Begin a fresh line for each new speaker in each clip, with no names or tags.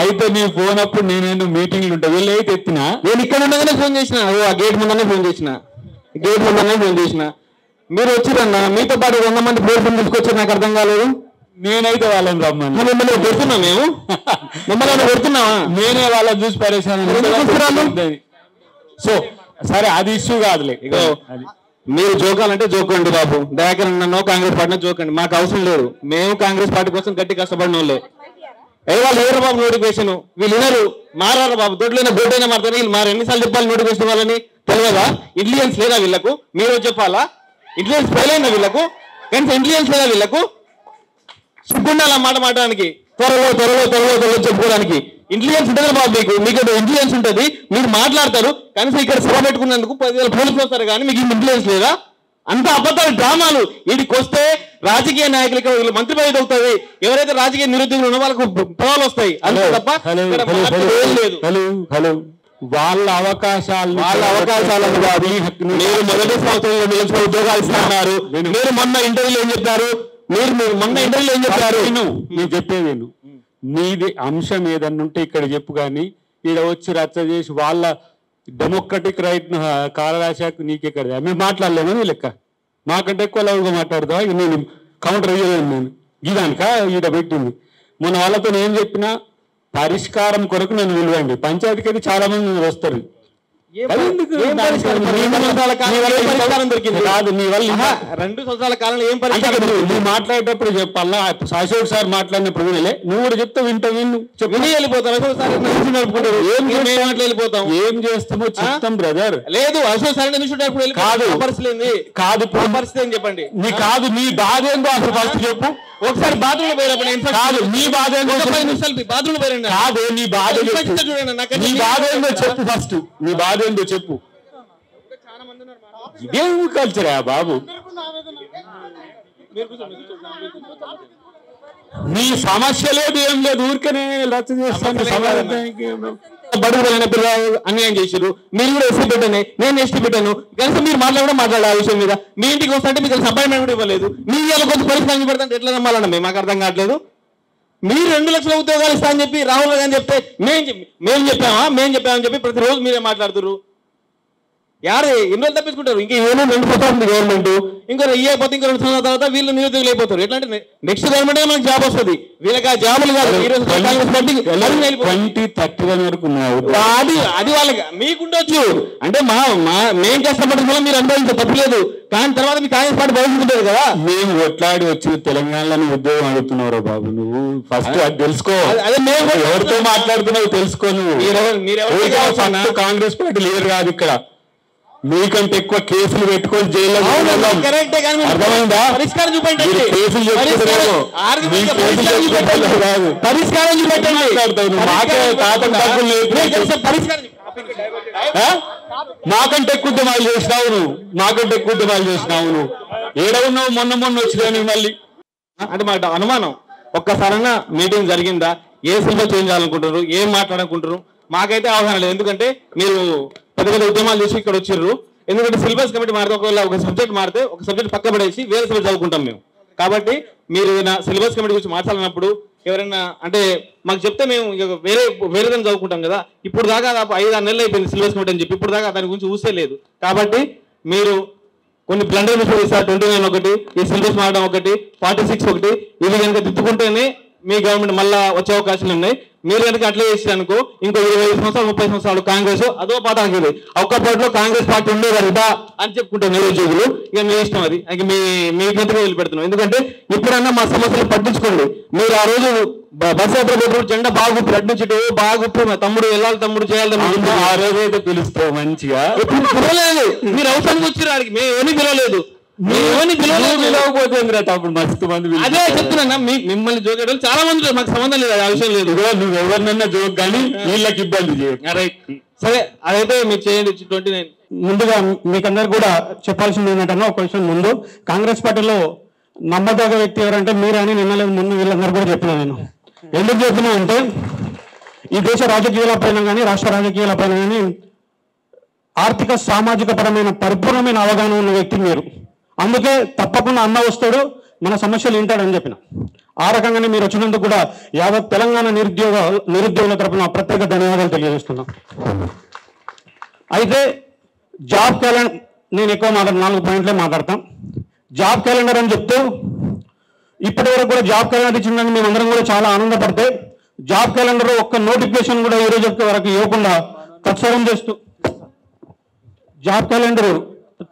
అయితే నీ ఫోన్ అప్పుడు నేను మీటింగ్లు ఉంటా వీళ్ళు అయితే ఎత్తినా
నేను ఇక్కడ ఉండగానే ఫోన్ చేసిన ఆ గేట్ ముందనే ఫోన్ చేసిన మీరు వచ్చిరన్నా మీతో పాటు 100 మంది పోలీసులు తీసుకొచ్చారు నాకు అర్థం కాలేదు
నేనైతే వాళ్ళని రమ్మని
మిమ్మల్ని పెడుతున్నాం మేము మిమ్మల్ని పెడుతున్నావా
నేనే వాళ్ళని చూసి పరేషాన్ సో సరే అది ఇష్యూ కాదులే
ఇగో మీరు జోకాలంటే జోకండి బాబు దయాకర్ నన్ను కాంగ్రెస్ పార్టీని జోకండి మాకు అవసరం లేదు మేము కాంగ్రెస్ పార్టీ కోసం గట్టి కష్టపడిన వాళ్ళే వాళ్ళు ఎవరు బాబు నోటిఫికేషన్ వీళ్ళు వినరు మారారు బాబు దొడ్లైనా బోర్డైనా మారుతారు వీళ్ళు మారు ఎన్నిసార్లు చెప్పాలి నోటిఫికేషన్ వాళ్ళని తెలియదా ఇంటెలిజెన్స్ లేదా వీళ్ళకు మీరు చెప్పాలా ఇంటెలిజెన్స్ ఫెయిల్ అయినా వీళ్ళకు కనీసం ఇంటెలిజెన్స్ లేదా వీళ్ళకు సిగ్గుండాలి మాట మాట్లాడడానికి త్వరలో చెప్పుకోవడానికి ఇంటెలిజెన్స్ ఉంటుంది బాబు మీకు ఇంటెలిజెన్స్ ఉంటుంది మీరు మాట్లాడతారు కనీసం ఇక్కడ సభ పెట్టుకున్నందుకు 10,000 పోలీసులు వస్తారు కానీ మీకు ఇంటెలిజెన్స్ లేదా అంత అబద్ధాలు డ్రామాలు వీడికి వస్తే రాజకీయ నాయకులకి వీళ్ళు మంత్రి పదవి దొరుకుతుంది ఎవరైతే రాజకీయ నిరుద్యోగులు ఉన్నో వాళ్ళకు పొలాలు వస్తాయి అంతే తప్ప
వాళ్ళ అవకాశాలు
కాదు మీరు మొదటి సంవత్సరంలో నిలిచిన ఉద్యోగాలు ఇస్తున్నారు మీరు మొన్న ఇంటర్వ్యూలో ఏం చెప్పారు
నేను చెప్పేది నీది అంశం ఏదన్నా ఉంటే ఇక్కడ చెప్పు కానీ ఈడ వచ్చి రచ్చ చేసి వాళ్ళ డెమోక్రటిక్ రైట్ కాలరాశాకు నీకెక్కడ మేము మాట్లాడలేమని లెక్క మాకంటే ఎక్కువ లవ్గా మాట్లాడతావా నేను కౌంటర్ అయ్యేది నేను ఇదానిక ఈడ పెట్టింది మన వాళ్ళతో నేను చెప్పినా పరిష్కారం కొరకు నేను విలువండి పంచాయతీకి అయితే చాలా మంది వస్తారు
కాదు నీ వల్ల 2 సంవత్సరాల కాలంలో ఏం పరిష్కారం
నువ్వు మాట్లాడేటప్పుడు చెప్పాలా అశోక్ సార్ మాట్లాడినప్పుడు వినలే నువ్వు కూడా చెప్తా విని
వెళ్ళిపోతావు అశోక్ సార్ వెళ్ళిపోతాం
ఏం చేస్తామో చెప్తాం బ్రదర్
లేదు అశోక్ సార్
కాదు కాదు
పరిస్థితి ఏం చెప్పండి
కాదు నీ బాధ ఏందో అసలు ఫస్ట్ చెప్పు
ఒకసారి బాత్రూమ్ పోయినప్పుడు
కాదు నీ బాధ ఏందో
5 నిమిషాలు బాత్రూమ్ పోయిన
కాదు నీ బాధ నీ బాధ ఏందో చెప్పు ఫస్ట్ నీ బాధ ఏందో చెప్పు ఇదేం కల్చరా బాబు నీ సమస్య లేదు ఏం లేదు ఊరికనే రచ్చ చేస్తాను
బడుగులైన పిల్లలు అన్యాయం చేశారు మీరు కూడా ఎస్టీ పెట్టాను నేను ఎస్టీ పెట్టాను కనీసం మీరు మాట్లాడే ఆ విషయం మీద మీ ఇంటికి వస్తుంటే మీకు అపాయింట్మెంట్ కూడా ఇవ్వలేదు మీ ఇవాళ కొంచెం పరిస్థితి పెడతాంటే ఎట్లా నమ్మాలన్నా మాకు అర్థం కావట్లేదు మీరు 2 లక్షల ఉద్యోగాలు ఇస్తా అని చెప్పి రాహుల్ గాంధీ చెప్తే మేము చెప్పామని చెప్పి ప్రతిరోజు మీరే మాట్లాడుతున్నారు ఎన్ని రోజులు తప్పించుకుంటారు ఇంకా 2 సంవత్సరాలు ఉంది గవర్నమెంట్ ఇంకో ఇయ్యకపోతే ఇంకో 2 సంవత్సరాల తర్వాత వీళ్ళు నిరుద్యోగులు అయిపోతారు ఎట్లా అంటే నెక్స్ట్ గవర్నమెంట్ మనకు జాబ్ వస్తుంది వీళ్ళకి ఆ జాబులు కాదు అది వాళ్ళకి మీకుండొచ్చు అంటే మేం కష్టపడుతున్నా మీరు అనుభవించే తప్పలేదు కానీ తర్వాత మీ కాంగ్రెస్ పార్టీ భవిష్యత్తు కదా
మేము కొట్లాడి వచ్చి తెలంగాణలో ఉద్యోగం అడుగుతున్నావు బాబు నువ్వు ఫస్ట్ అది తెలుసుకో
అదే మేము
ఎవరితో మాట్లాడుతున్నావు తెలుసుకో నువ్వు కాంగ్రెస్ పార్టీ లేరు కాదు ఇక్కడ మీకంటే ఎక్కువ కేసులు పెట్టుకొని జైల్లో అర్థమైందా
పరిష్కారం చూపండి
కేసులు
పరిష్కారం చూపెట్టండి
మాకంటే ఎక్కువ ఉద్యమాలు చేసినావు నువ్వు ఏడవున్నావు మొన్న వచ్చినావు మళ్ళీ
అంటే మాకు అనుమానం ఒక్కసారన్నా మీటింగ్ జరిగిందా ఏ సిలబస్ చేంజ్ చేయాలనుకుంటారు ఏం మాట్లాడాలనుకుంటారు మాకైతే అవగాహన లేదు ఎందుకంటే మీరు పెద్ద ఉద్యమాలు చేసి ఇక్కడ వచ్చారు ఎందుకంటే సిలబస్ కమిటీ మారితే ఒకవేళ ఒక సబ్జెక్ట్ మారితే ఒక సబ్జెక్ట్ పక్క పడేసి వేరే సబ్జెక్ట్ చదువుకుంటాం మేము కాబట్టి మీరు ఏదైనా సిలబస్ కమిటీ గురించి మాట్లాడినప్పుడు ఎవరైనా అంటే మాకు చెప్తే మేము వేరేదని చదువుకుంటాం కదా ఇప్పుడు దాకా 5-6 నెలలు అయిపోయింది సిలబస్ కమిటీ అని చెప్పి ఇప్పుడు దాకా దాని గురించి ఊసే లేదు కాబట్టి మీరు కొన్ని బ్లండర్ మిస్టేక్ ఇస్తారు 29 ఒకటి ఈ సిలబస్ మారడం ఒకటి 46 ఒకటి ఇవి కనుక దిద్దుకుంటేనే మీ గవర్నమెంట్ మళ్ళా వచ్చే అవకాశాలు ఉన్నాయి మీరు కనుక అట్లా చేసిననుకో ఇంకో 25 సంవత్సరాలు 30 సంవత్సరాలు కాంగ్రెస్ అదో పాతాకి ఒక్కప్పట్లో కాంగ్రెస్ పార్టీ ఉండేవారుదా అని చెప్పుకుంటారు నిరుద్యోగులు ఇక మీ ఇష్టం అది ఇక మీ గంటగా వదిలిపెడుతున్నాం ఎందుకంటే ఇప్పుడన్నా మా సమస్యలు పట్టించుకోండి మీరు ఆ రోజు బస్ యాత్ర పెట్టినప్పుడు జెండా బాగుప్పి అడ్డించుంటే బాగుప్పి మా తమ్ముడు వెళ్ళాలి తమ్ముడు చేయాలి
ఆ రోజు అయితే పిలుస్తావు మంచిగా
పిలవలేదు మీరు అవసరం వచ్చారు ఆడికి మేము ఏమీ పిలవలేదు అదే చెప్తున్నా మిమ్మల్ని జోకేయడం చాలా మంది మాకు సంబంధం లేదు ఆ విషయం లేదు
నువ్వు ఎవరినన్నా జోక్ కానీ వీళ్ళకి ఇబ్బంది
రైట్ సరే అదైతే మీరు చేయండి 29
ముందుగా మీకందరు కూడా చెప్పాల్సింది ఏంటంటే ఒక విషయం ముందు కాంగ్రెస్ పార్టీలో నమ్మదగ్గ వ్యక్తి ఎవరంటే మీరని నిన్న ముందు వీళ్ళందరూ కూడా చెప్పినా నేను ఎందుకు చెప్తున్నా అంటే ఈ దేశ రాజకీయాల పైన కానీ రాష్ట్ర రాజకీయాల పైన కానీ ఆర్థిక సామాజిక పరమైన పరిపూర్ణమైన అవగాహన ఉన్న వ్యక్తి మీరు అందుకే తప్పకుండా అన్న వస్తాడు మన సమస్యలు వింటాడని చెప్పిన ఆ రకంగానే మీరు వచ్చినందుకు కూడా యావత్ తెలంగాణ నిరుద్యోగుల తరపున ప్రత్యేక ధన్యవాదాలు తెలియజేస్తున్నాం. అయితే జాబ్ క్యాలెండర్ నేను ఎక్కువ 4 పాయింట్లే మాట్లాడతాం. జాబ్ క్యాలెండర్ అని చెప్తూ ఇప్పటి వరకు కూడా జాబ్ క్యాలెండర్ ఇచ్చిందని మేమందరం కూడా చాలా ఆనందపడితే జాబ్ క్యాలెండర్ ఒక్క నోటిఫికేషన్ కూడా ఈ రోజు వరకు ఇవ్వకుండా తత్సరం చేస్తూ జాబ్ క్యాలెండర్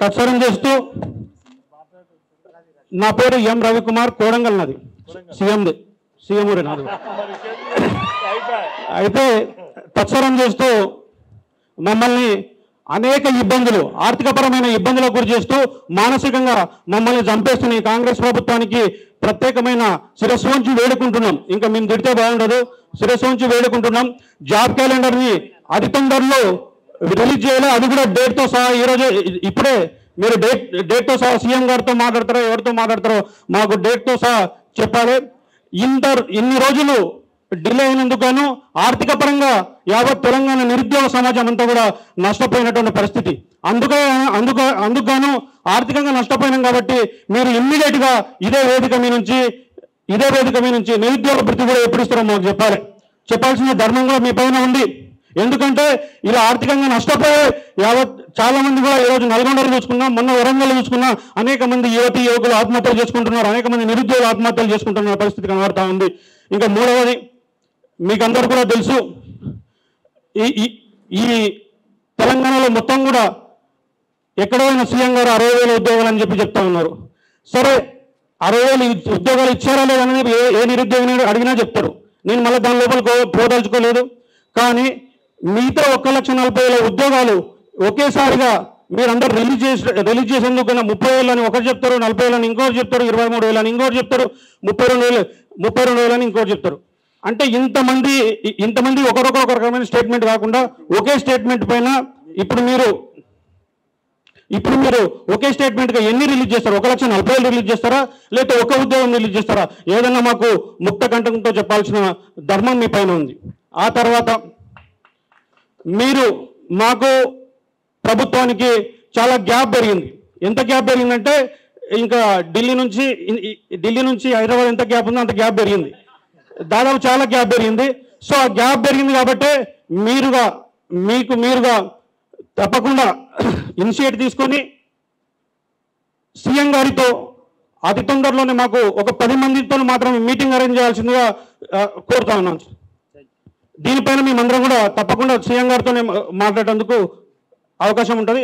తత్సరం చేస్తూ నా పేరు ఎం రవికుమార్, కోడంగల్ నాది, సీఎం ఊరే నాది. అయితే తత్సరం చేస్తూ మమ్మల్ని అనేక ఇబ్బందులు, ఆర్థికపరమైన ఇబ్బందులకు గురి చేస్తూ మానసికంగా మమ్మల్ని చంపేస్తున్న ఈ కాంగ్రెస్ ప్రభుత్వానికి ప్రత్యేకమైన శిరస్సు వంచి వేడుకుంటున్నాం. ఇంకా మేము తిడితే బాగుండదు, శిరస్సు వంచి వేడుకుంటున్నాం. జాబ్ క్యాలెండర్ని అతి తొందరలో రిలీజ్ చేయాలి, అది కూడా డేట్తో సహా. ఈరోజు ఇప్పుడే మీరు డేట్తో సహా సీఎం గారితో మాట్లాడతారో ఎవరితో మాట్లాడతారో మాకు డేట్తో సహా చెప్పాలి. ఇన్ని రోజులు డిలే అయినందుకు ఆర్థిక పరంగా యావత్ తెలంగాణ నిరుద్యోగ సమాజం అంతా కూడా నష్టపోయినటువంటి పరిస్థితి. అందుకు ఆర్థికంగా నష్టపోయినాం కాబట్టి మీరు ఇమ్మీడియట్ గా ఇదే వేదిక మీ నుంచి నిరుద్యోగ భృతి కూడా ఎప్పుడు ఇస్తారో మాకు చెప్పాల్సిన ధర్మం కూడా మీ పైన ఉంది. ఎందుకంటే ఇలా ఆర్థికంగా నష్టపోయే యావత్ చాలా మంది కూడా ఈరోజు నల్గొండలు చూసుకున్నాం, మొన్న వరంగల్ చూసుకున్నా అనేక మంది యువకులు ఆత్మహత్యలు చేసుకుంటున్నారు, అనేక మంది నిరుద్యోగులు ఆత్మహత్యలు చేసుకుంటున్న పరిస్థితి కనబడతా ఉంది. ఇంకా మూడవది మీకు అందరూ కూడా తెలుసు, ఈ తెలంగాణలో మొత్తం కూడా ఎక్కడైనా సీఎం గారు 60,000 ఉద్యోగాలు అని చెప్తా ఉన్నారు. సరే 60,000 ఉద్యోగాలు ఇచ్చారా లేదని ఏ నిరుద్యోగిని అడిగినా చెప్తారు. నేను మళ్ళీ దాని లోపల పోదలుచుకోలేదు. కానీ మిగతా 1,40,000 ఉద్యోగాలు ఒకేసారిగా మీరందరూ రిలీజ్ చేసేందుకు 30,000 అని ఒకటి చెప్తారు, 40,000 అని ఇంకోటి చెప్తారు, 23,000 అని ఇంకోటి చెప్తారు, 32,000 అని ఇంకోటి చెప్తారు. అంటే ఇంతమంది ఒక రకమైన స్టేట్మెంట్ కాకుండా ఒకే స్టేట్మెంట్ పైన ఇప్పుడు మీరు ఒకే స్టేట్మెంట్గా ఎన్ని రిలీజ్ చేస్తారు? 1,40,000 రిలీజ్ చేస్తారా, లేకపోతే ఒక ఉద్యోగం రిలీజ్ చేస్తారా? ఏదన్నా మాకు ముక్త కంఠంతో చెప్పాల్సిన ధర్మం మీ పైన ఉంది. ఆ తర్వాత మాకు ప్రభుత్వానికి చాలా గ్యాప్ పెరిగింది. ఎంత గ్యాప్ పెరిగిందంటే ఇంకా ఢిల్లీ నుంచి హైదరాబాద్ ఎంత గ్యాప్ ఉందో అంత గ్యాప్ పెరిగింది, దాదాపు చాలా గ్యాప్ పెరిగింది. సో ఆ గ్యాప్ పెరిగింది కాబట్టి మీరుగా తప్పకుండా ఇనిషియేట్ తీసుకొని సీఎం గారితో అతి తొందరలోనే మాకు ఒక 10 మందితో మాత్రమే మీటింగ్ అరేంజ్ చేయాల్సిందిగా కోరుతా ఉన్నాను. దీనిపైన మేమందరం కూడా తప్పకుండా సీఎం గారితోనే మాట్లాడేందుకు అవకాశం ఉంటుంది.